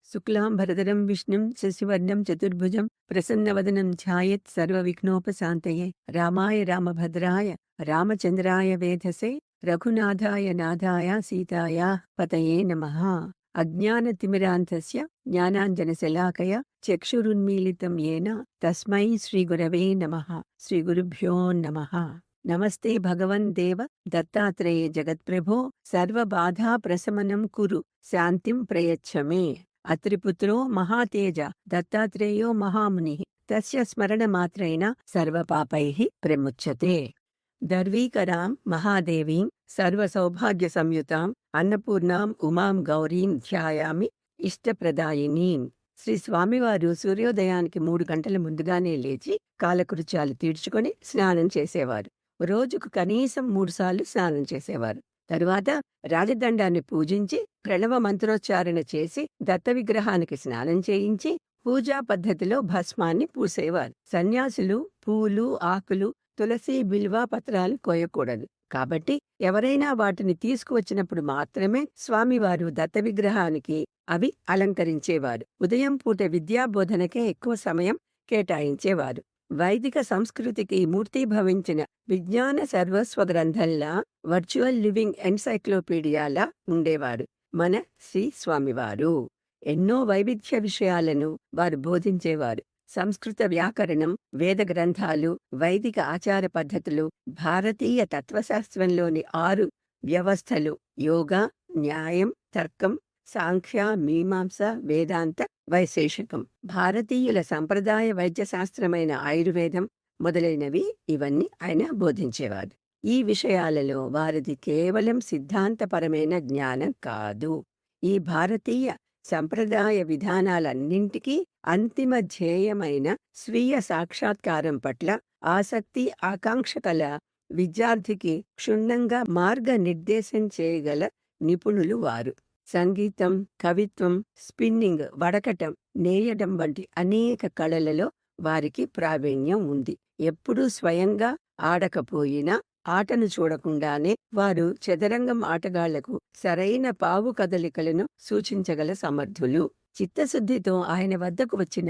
శుక్లాంబరధరం విష్ణుం శశివర్ణం చతుర్భుజం ప్రసన్నవదనం ధ్యాయేత్ సర్వవిఘ్నోపశాంతయే. రామాయ రామభద్రాయ రామచంద్రాయ వేధసే రఘునాథాయ నాథాయ సీతాయా పతయే నమః. అజ్ఞానతిమిరాంతస్య జ్ఞానాంజనశలాకయ చక్షురున్మీలితం యేన తస్మై శ్రీగురవే నమః. శ్రీగురుభ్యో నమః. నమస్తే భగవన్ దేవ దత్తాత్రేయ జగత్ప్రభో సర్వబాధా ప్రశమనం కురు శాంతిం ప్రయచ్చ మే. అత్రిపుత్రో మహాతేజ దత్తాత్రేయో మహామునిః తస్య స్మరణమాత్రేణ సర్వపాపైః ప్రముచ్యతే. దర్వీకరాం మహాదేవీం సర్వసౌభాగ్యసంయుతాం అన్నపూర్ణాం ఉమాం గౌరీం ధ్యాయామి ఇష్టప్రదాయినీం. శ్రీ స్వామివారు సూర్యోదయానికి 3 గంటల ముందుగానే లేచి కాలకృత్యాలు తీర్చుకొని స్నానం చేసేవారు. రోజుకు కనీసం 3 సార్లు స్నానం చేసేవారు. తరువాత రాజదండాన్ని పూజించి ప్రణవ మంత్రోచ్చారణ చేసి దత్త విగ్రహానికి స్నానం చేయించి పూజా పద్ధతిలో భస్మాన్ని పూసేవారు. సన్యాసులు పూలు, ఆకులు, తులసి, బిల్వ పత్రాలు కోయకూడదు. కాబట్టి ఎవరైనా వాటిని తీసుకువచ్చినప్పుడు మాత్రమే స్వామివారు దత్త విగ్రహానికి అవి అలంకరించేవారు. ఉదయం పూట విద్యాబోధనకే ఎక్కువ సమయం కేటాయించేవారు. వైదిక సంస్కృతికి మూర్తీభవించిన విజ్ఞాన సర్వస్వ గ్రంథంలా, వర్చువల్ లివింగ్ ఎన్సైక్లోపీడియాలా ఉండేవారు మన శ్రీ స్వామివారు. ఎన్నో వైవిధ్య విషయాలను వారు బోధించేవారు. సంస్కృత వ్యాకరణం, వేద గ్రంథాలు, వైదిక ఆచార పద్ధతులు, భారతీయ తత్వశాస్త్రంలోని 6 వ్యవస్థలు, యోగా, న్యాయం, తర్కం, సాంఖ్య, మీమాంస, వేదాంత, వైశేషికం, భారతీయుల సంప్రదాయ వైద్యశాస్త్రమైన ఆయుర్వేదం మొదలైనవి ఇవన్నీ ఆయన బోధించేవారు. ఈ విషయాలలో వారిది కేవలం సిద్ధాంతపరమైన జ్ఞానం కాదు. ఈ భారతీయ సంప్రదాయ విధానాలన్నింటికీ అంతిమ ధ్యేయమైన స్వీయ సాక్షాత్కారం పట్ల ఆసక్తి, ఆకాంక్ష కల విద్యార్థికి క్షుణ్ణంగా మార్గనిర్దేశం చేయగల నిపుణులు వారు. సంగీతం, కవిత్వం, స్పిన్నింగ్, వడకటం, నేయడం వంటి అనేక కళలలో వారికి ప్రావీణ్యం ఉంది. ఎప్పుడూ స్వయంగా ఆడకపోయినా ఆటను చూడకుండానే వారు చదరంగం ఆటగాళ్లకు సరైన పావు కదలికలను సూచించగల సమర్థులు. చిత్తశుద్ధితో ఆయన వద్దకు వచ్చిన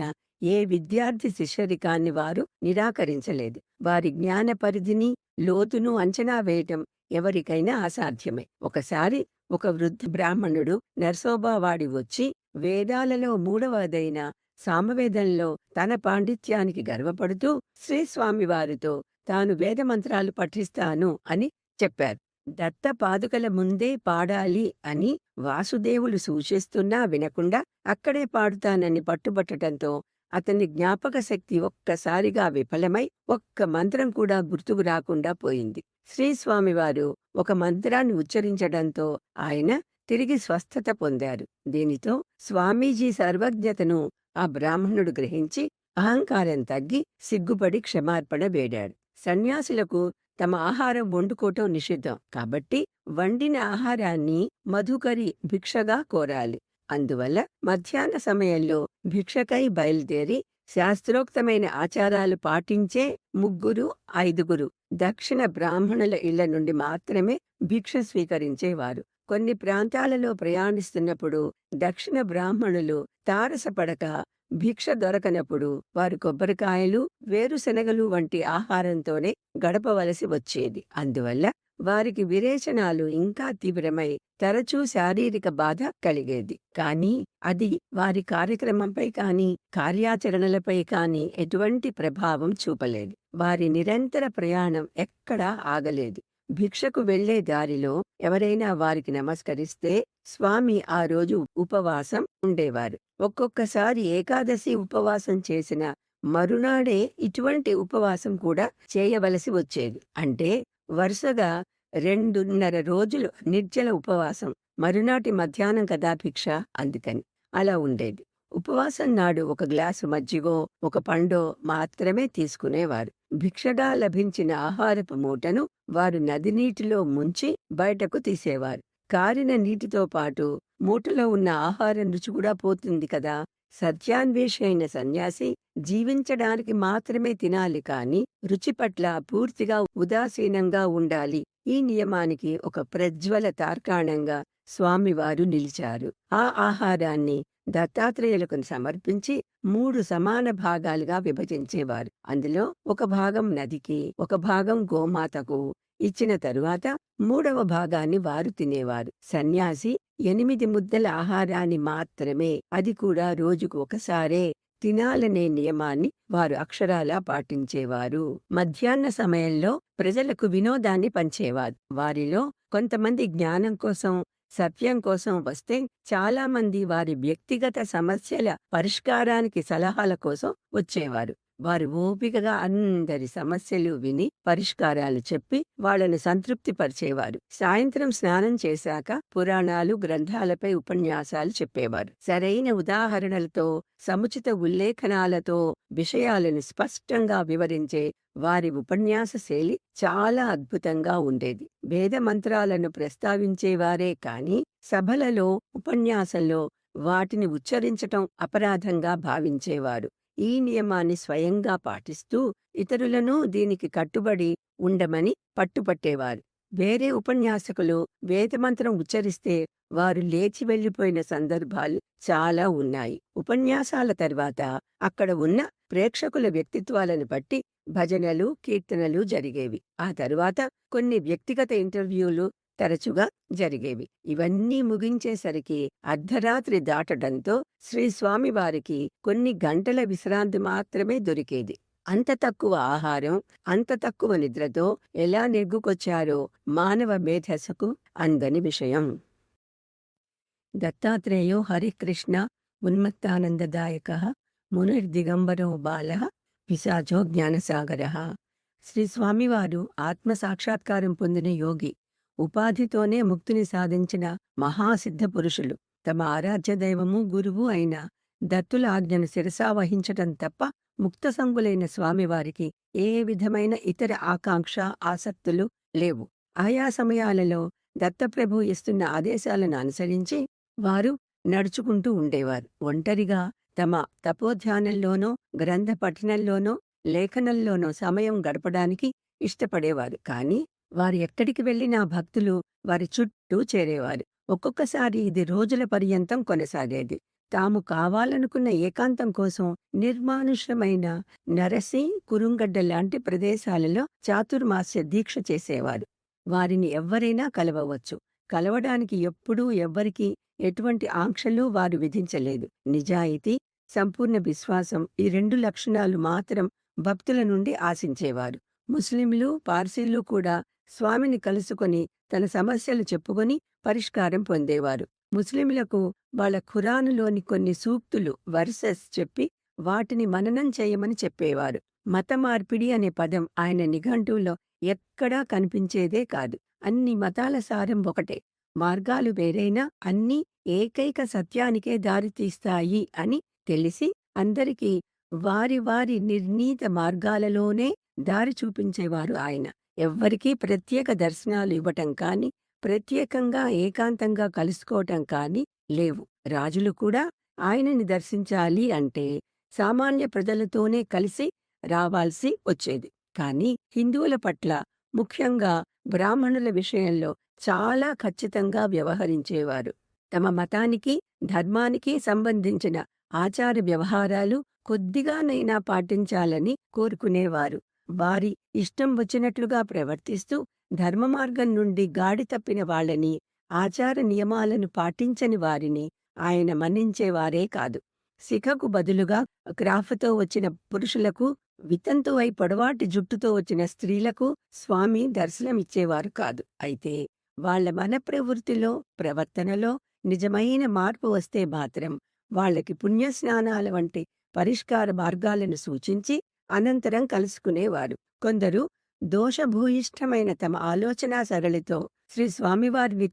ఏ విద్యార్థి శిష్యరికాన్ని వారు నిరాకరించలేదు. వారి జ్ఞాన పరిధిని, లోతును అంచనా వేయటం ఎవరికైనా అసాధ్యమే. ఒకసారి ఒక వృద్ధ బ్రాహ్మణుడు నర్సోబావాడి వచ్చి వేదాలలో 3వదైన సామవేదంలో తన పాండిత్యానికి గర్వపడుతూ శ్రీస్వామివారితో తాను వేదమంత్రాలు పఠిస్తాను అని చెప్పారు. దత్త పాదుకల ముందే పాడాలి అని వాసుదేవులు సూచిస్తున్నా వినకుండా అక్కడే పాడుతానని పట్టుబట్టడంతో అతని జ్ఞాపక శక్తి ఒక్కసారిగా విఫలమై ఒక్క మంత్రం కూడా గుర్తుకు రాకుండా పోయింది. శ్రీస్వామివారు ఒక మంత్రాన్ని ఉచ్చరించడంతో ఆయన తిరిగి స్వస్థత పొందారు. దీనితో స్వామీజీ సర్వజ్ఞతను ఆ బ్రాహ్మణుడు గ్రహించి అహంకారం తగ్గి సిగ్గుపడి క్షమార్పణ వేడాడు. సన్యాసులకు తమ ఆహారం వండుకోవటం నిషిద్ధం. కాబట్టి వండిన ఆహారాన్ని మధుకరి భిక్షగా కోరాలి. అందువల్ల మధ్యాహ్న సమయంలో భిక్షకై బయలుదేరి శాస్త్రోక్తమైన ఆచారాలు పాటించే 3, 5 దక్షిణ బ్రాహ్మణుల ఇళ్ల నుండి మాత్రమే భిక్ష స్వీకరించేవారు. కొన్ని ప్రాంతాలలో ప్రయాణిస్తున్నప్పుడు దక్షిణ బ్రాహ్మణులు తారసపడక భిక్ష దొరకనప్పుడు వారు కొబ్బరికాయలు, వేరుశనగలు వంటి ఆహారంతోనే గడపవలసి వచ్చేది. అందువల్ల వారికి విరేచనాలు ఇంకా తీవ్రమై తరచూ శారీరక బాధ కలిగేది. కానీ అది వారి కార్యక్రమంపై కానీ కార్యాచరణలపై కానీ ఎటువంటి ప్రభావం చూపలేదు. వారి నిరంతర ప్రయాణం ఎక్కడా ఆగలేదు. భిక్షకు వెళ్లే దారిలో ఎవరైనా వారికి నమస్కరిస్తే స్వామి ఆ రోజు ఉపవాసం ఉండేవారు. ఒక్కొక్కసారి ఏకాదశి ఉపవాసం చేసిన మరునాడే ఇటువంటి ఉపవాసం కూడా చేయవలసి వచ్చేది. అంటే వరుసగా 2.5 రోజులు నిర్జల ఉపవాసం. మరునాటి మధ్యాహ్నం కదా భిక్ష, అందుకని అలా ఉండేది. ఉపవాసం నాడు 1 గ్లాసు మజ్జిగో, 1 పండో మాత్రమే తీసుకునేవారు. భిక్షగా లభించిన ఆహారపు మూటను వారు నది నీటిలో ముంచి బయటకు తీసేవారు. కారిన నీటితో పాటు మూటలో ఉన్న ఆహారం రుచి కూడా పోతుంది కదా. సత్యాన్వేషి అయిన సన్యాసి జీవించడానికి మాత్రమే తినాలి కాని రుచి పట్ల పూర్తిగా ఉదాసీనంగా ఉండాలి. ఈ నియమానికి ఒక ప్రజ్వల తార్కాణంగా స్వామివారు నిలిచారు. ఆ ఆహారాన్ని దత్తాత్రేయులకు సమర్పించి 3 సమాన భాగాలుగా విభజించేవారు. అందులో ఒక భాగం నదికి, ఒక భాగం గోమాతకు ఇచ్చిన తరువాత మూడవ భాగాన్ని వారు తినేవారు. సన్యాసి 8 ముద్దల ఆహారాన్ని మాత్రమే, అది కూడా రోజుకు ఒకసారే తినాలనే నియమాన్ని వారు అక్షరాలా పాటించేవారు. మధ్యాహ్న సమయంలో ప్రజలకు వినోదాన్ని పంచేవారు. వారిలో కొంతమంది జ్ఞానం కోసం, సత్యం కోసం వస్తే, చాలామంది వారి వ్యక్తిగత సమస్యల పరిష్కారానికి సలహాల కోసం వచ్చేవారు. వారు ఓపికగా అందరి సమస్యలు విని పరిష్కారాలు చెప్పి వాళ్ళను సంతృప్తిపరిచేవారు. సాయంత్రం స్నానం చేశాక పురాణాలు, గ్రంథాలపై ఉపన్యాసాలు చెప్పేవారు. సరైన ఉదాహరణలతో, సముచిత ఉల్లేఖనాలతో విషయాలను స్పష్టంగా వివరించే వారి ఉపన్యాస శైలి చాలా అద్భుతంగా ఉండేది. వేద మంత్రాలను ప్రస్తావించేవారే కాని సభలలో, ఉపన్యాసంలో వాటిని ఉచ్చరించటం అపరాధంగా భావించేవారు. ఈ నియమాన్ని స్వయంగా పాటిస్తూ ఇతరులను దీనికి కట్టుబడి ఉండమని పట్టుపట్టేవారు. వేరే ఉపన్యాసకులు వేదమంత్రం ఉచ్చరిస్తే వారు లేచి వెళ్లిపోయిన సందర్భాలు చాలా ఉన్నాయి. ఉపన్యాసాల తర్వాత అక్కడ ఉన్న ప్రేక్షకుల వ్యక్తిత్వాలను బట్టి భజనలు, కీర్తనలు జరిగేవి. ఆ తరువాత కొన్ని వ్యక్తిగత ఇంటర్వ్యూలు తరచుగా జరిగేవి. ఇవన్నీ ముగించేసరికి అర్ధరాత్రి దాటడంతో శ్రీ స్వామివారికి కొన్ని గంటల విశ్రాంతి మాత్రమే దొరికేది. అంత తక్కువ ఆహారం, అంత తక్కువ నిద్రతో ఎలా నెగ్గుకొచ్చారో మానవ మేధస్సుకు అందని విషయం. దత్తాత్రేయో హరికృష్ణ ఉన్మత్తానందదాయకః మునిర్దిగంబరో బాలః పిశాచో జ్ఞానసాగరః. శ్రీ స్వామివారు ఆత్మసాక్షాత్కారం పొందిన యోగి. ఉపాధితోనే ముక్తిని సాధించిన మహాసిద్ధ పురుషులు. తమ ఆరాధ్య దైవము, గురువు అయిన దత్తుల ఆజ్ఞను శిరసా వహించటం తప్ప ముక్తసంగులైన స్వామివారికి ఏ విధమైన ఇతర ఆకాంక్ష, ఆసక్తులు లేవు. ఆయా సమయాలలో దత్తప్రభు ఇస్తున్న ఆదేశాలను అనుసరించి వారు నడుచుకుంటూ ఉండేవారు. ఒంటరిగా తమ తపోధ్యానంలోనో, గ్రంథ పఠనంలోనో, లేఖనంలోనో సమయం గడపడానికి ఇష్టపడేవారు. కాని వారు ఎక్కడికి వెళ్లినా భక్తులు వారి చుట్టూ చేరేవారు. ఒక్కొక్కసారి ఇది రోజుల పర్యంతం కొనసాగేది. తాము కావాలనుకున్న ఏకాంతం కోసం నిర్మానుష్యమైన నరసి, కురుంగడ్డ లాంటి ప్రదేశాలలో చాతుర్మాస్య దీక్ష చేసేవారు. వారిని ఎవ్వరైనా కలవవచ్చు. కలవడానికి ఎప్పుడూ ఎవ్వరికీ ఎటువంటి ఆంక్షలు వారు విధించలేదు. నిజాయితీ, సంపూర్ణ విశ్వాసం, ఈ 2 లక్షణాలు మాత్రం భక్తుల నుండి ఆశించేవారు. ముస్లింలు, పార్సీలు కూడా స్వామిని కలుసుకొని తన సమస్యలు చెప్పుకొని పరిష్కారం పొందేవారు. ముస్లింలకు వాళ్ళ ఖురానులోని కొన్ని సూక్తులు, వర్సెస్ చెప్పి వాటిని మననం చేయమని చెప్పేవారు. మత మార్పిడి అనే పదం ఆయన నిఘంటువులో ఎక్కడా కనిపించేదే కాదు. అన్ని మతాల సారం ఒకటే. మార్గాలు వేరైనా అన్నీ ఏకైక సత్యానికే దారితీస్తాయి అని తెలిసి అందరికీ వారి వారి నిర్ణీత మార్గాలలోనే దారి చూపించేవారు ఆయన. ఎవ్వరికీ ప్రత్యేక దర్శనాలు ఇవ్వటం కాని, ప్రత్యేకంగా ఏకాంతంగా కలుసుకోవటం కాని లేవు. రాజులు కూడా ఆయనని దర్శించాలి అంటే సామాన్య ప్రజలతోనే కలిసి రావాల్సి వచ్చేది. కాని హిందువుల పట్ల, ముఖ్యంగా బ్రాహ్మణుల విషయంలో చాలా ఖచ్చితంగా వ్యవహరించేవారు. తమ మతానికి, ధర్మానికి సంబంధించిన ఆచార వ్యవహారాలు కొద్దిగానైనా పాటించాలని కోరుకునేవారు. వారి ఇష్టం వచ్చినట్లుగా ప్రవర్తిస్తూ ధర్మ మార్గం నుండి గాడి తప్పిన వాళ్ళని, ఆచార నియమాలను పాటించని వారిని ఆయన మన్నించేవారే కాదు. శిఖకు బదులుగా క్రాఫ్తో వచ్చిన పురుషులకు, వితంతువై పొడవాటి జుట్టుతో వచ్చిన స్త్రీలకు స్వామి దర్శనమిచ్చేవారు కాదు. అయితే వాళ్ల మన ప్రవృత్తిలో, ప్రవర్తనలో నిజమైన మార్పు వస్తే మాత్రం వాళ్ళకి పుణ్యస్నానాల వంటి పరిష్కార మార్గాలను సూచించి అనంతరం కలుసుకునేవారు. కొందరు దోషభూయిష్టమైన తమ ఆలోచనా సరళితో శ్రీ స్వామివారిని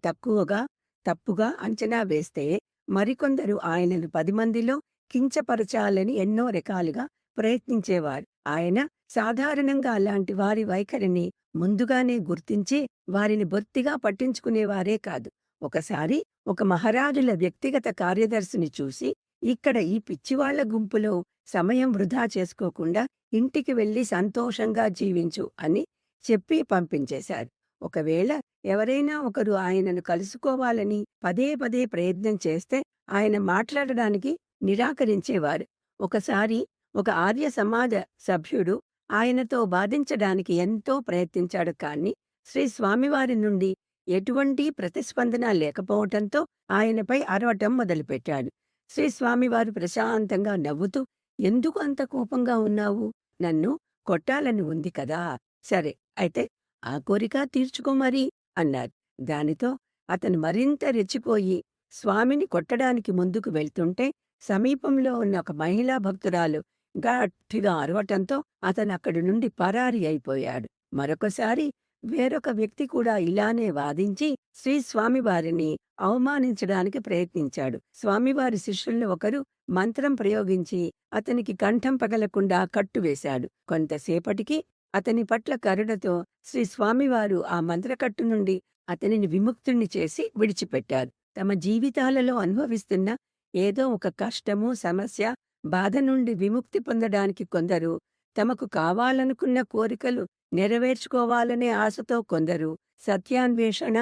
తప్పుగా అంచనా వేస్తే, మరికొందరు ఆయనను 10 మందిలో కించపరచాలని ఎన్నో రకాలుగా ప్రయత్నించేవారు. ఆయన సాధారణంగా అలాంటి వారి వైఖరిని ముందుగానే గుర్తించి వారిని బొత్తిగా పట్టించుకునేవారే కాదు. ఒకసారి ఒక మహారాజుల వ్యక్తిగత కార్యదర్శిని చూసి, ఇక్కడ ఈ పిచ్చివాళ్ల గుంపులో సమయం వృధా చేసుకోకుండా ఇంటికి వెళ్లి సంతోషంగా జీవించు అని చెప్పి పంపించేశారు. ఒకవేళ ఎవరైనా ఒకరు ఆయనను కలుసుకోవాలని పదే పదే ప్రయత్నం చేస్తే ఆయన మాట్లాడడానికి నిరాకరించేవారు. ఒకసారి ఒక ఆర్య సమాజ సభ్యుడు ఆయనతో వాదించడానికి ఎంతో ప్రయత్నించాడు కానీ శ్రీ స్వామివారి నుండి ఎటువంటి ప్రతిస్పందన లేకపోవటంతో ఆయనపై అరవటం మొదలుపెట్టాడు. శ్రీ స్వామివారు ప్రశాంతంగా నవ్వుతూ, "ఎందుకు అంత కోపంగా ఉన్నావు? నన్ను కొట్టాలని ఉంది కదా! సరే, అయితే ఆ కోరిక తీర్చుకో మరి" అన్నారు. దానితో అతను మరింత రెచ్చిపోయి స్వామిని కొట్టడానికి ముందుకు వెళ్తుంటే సమీపంలో ఉన్న ఒక మహిళా భక్తురాలు గట్టిగా అరవటంతో అతను అక్కడి నుండి పరారి అయిపోయాడు. మరొకసారి వేరొక వ్యక్తి కూడా ఇలానే వాదించి శ్రీ స్వామివారిని అవమానించడానికి ప్రయత్నించాడు. స్వామివారి శిష్యుల్లో ఒకరు మంత్రం ప్రయోగించి అతనికి కంఠం పగలకుండా కట్టువేశాడు. కొంతసేపటికి అతని పట్ల కరుణతో శ్రీ స్వామివారు ఆ మంత్రకట్టు నుండి అతనిని విముక్తుణ్ణి చేసి విడిచిపెట్టారు. తమ జీవితాలలో అనుభవిస్తున్న ఏదో ఒక కష్టము, సమస్య, బాధ నుండి విముక్తి పొందడానికి కొందరు, తమకు కావాలనుకున్న కోరికలు నెరవేర్చుకోవాలనే ఆశతో కొందరు, సత్యాన్వేషణ,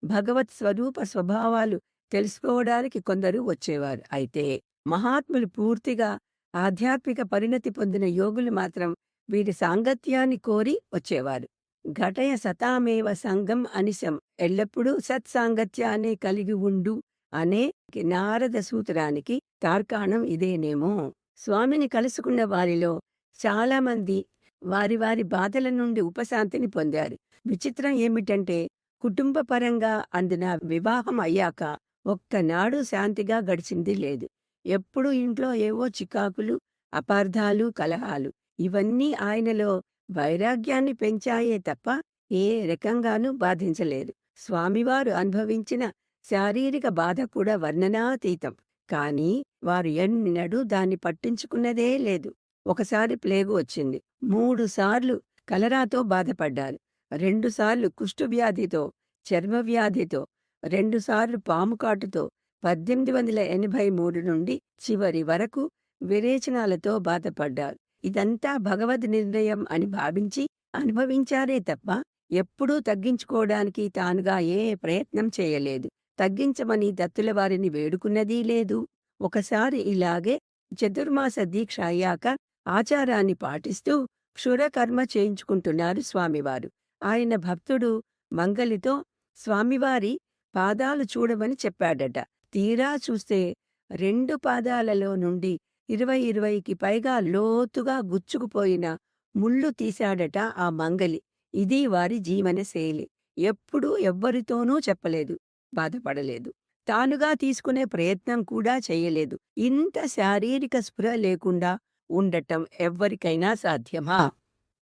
భగవత్ స్వరూప స్వభావాలు తెలుసుకోవడానికి కొందరు వచ్చేవారు. అయితే మహాత్ములు పూర్తిగా ఆధ్యాత్మిక పరిణతి పొందిన యోగులు మాత్రం వీరి సాంగత్యాన్ని కోరి వచ్చేవారు. ఘటయ సతామేవ సంగం అనిశం, ఎల్లప్పుడూ సత్సాంగత్యాన్ని కలిగి ఉండు అనే నారద సూత్రానికి తార్కాణం ఇదేనేమో. స్వామిని కలుసుకున్న వారిలో చాలామంది వారి వారి బాధల నుండి ఉపశాంతిని పొందారు. విచిత్రం ఏమిటంటే కుటుంబ పరంగా అందిన వివాహం అయ్యాక ఒక్కనాడు శాంతిగా గడిచింది లేదు. ఎప్పుడూ ఇంట్లో ఏవో చికాకులు, అపార్థాలు, కలహాలు. ఇవన్నీ ఆయనలో వైరాగ్యాన్ని పెంచాయే తప్ప ఏ రకంగానూ బాధించలేదు. స్వామివారు అనుభవించిన శారీరక బాధ కూడా వర్ణనాతీతం. కానీ వారు ఎన్నడూ దాన్ని పట్టించుకున్నదే లేదు. ఒకసారి ప్లేగు వచ్చింది. 3 సార్లు కలరాతో బాధపడ్డారు. 2 సార్లు కుష్ఠవ్యాధితో, చర్మవ్యాధితో, 2 సార్లు పాముకాటుతో 1883 నుండి చివరి వరకు విరేచనాలతో బాధపడ్డారు. ఇదంతా భగవద్ నిర్ణయం అని భావించి అనుభవించారే తప్ప ఎప్పుడూ తగ్గించుకోవడానికి తానుగా ఏ ప్రయత్నం చేయలేదు. తగ్గించమని దత్తుల వారిని వేడుకున్నదీ లేదు. ఒకసారి ఇలాగే చతుర్మాస దీక్ష అయ్యాక ఆచారాన్ని పాటిస్తూ క్షురకర్మ చేయించుకుంటున్నారు స్వామివారు. ఆయన భక్తుడు మంగలితో స్వామివారి పాదాలు చూడమని చెప్పాడట. తీరా చూస్తే 2 పాదాలలో నుండి 20కి పైగా లోతుగా గుచ్చుకుపోయిన ముళ్ళు తీశాడట ఆ మంగలి. ఇది వారి జీవనశైలి. ఎప్పుడూ ఎవ్వరితోనూ చెప్పలేదు, బాధపడలేదు. తానుగా తీసుకునే ప్రయత్నం కూడా చేయలేదు. ఇంత శారీరక స్పృహ లేకుండా ఉండటం ఎవ్వరికైనా సాధ్యమా?